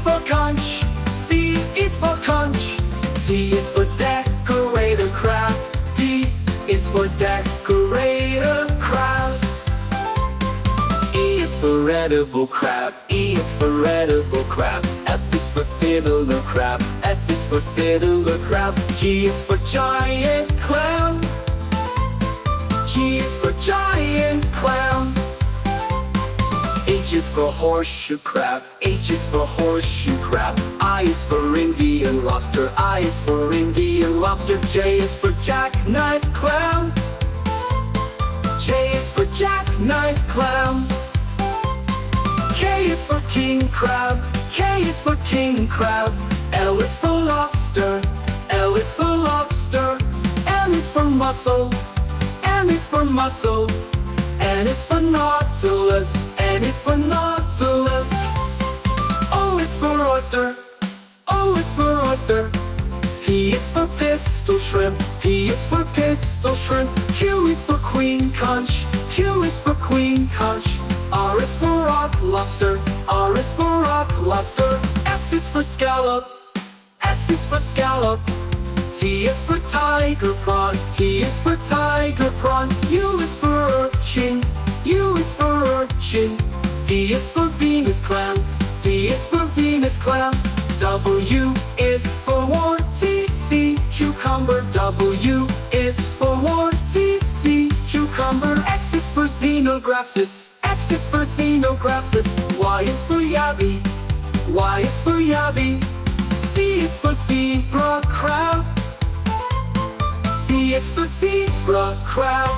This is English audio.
for conch, C is for conch. D is for decorator crab, D is for decorator crab. E is for edible crab, E is for edible crab. F is for fiddler crab, F is for fiddler crab. G is for giant clam, G is for giant clam. H is for horseshoe crab, H is for horseshoe crab. I is for Indian lobster, I is for Indian lobster. J is for jackknife clam, J is for jackknife clam. K is for king crab, K is for king crab. L is for lobster, L is for lobster. M is for mussel, M is for mussel. N is for nautilus, N is for nautilus. O is for oyster, O is for oyster. P is for pistol shrimp, P is for pistol shrimp. Q is for queen conch, Q is for queen conch. R is for rock lobster, R is for rock lobster. S is for scallop, S is for scallop. T is for tiger prawn, T is for tiger prawn. U is for urchin, U is for urchin. V is for Venus clam, V is for Venus clam. W is for warty cucumber, W is for warty cucumber. X is for xenograpsis, X is for xenograpsis. Y is for yabby, Y is for yabby. C is for zebra crab, C is for zebra crab.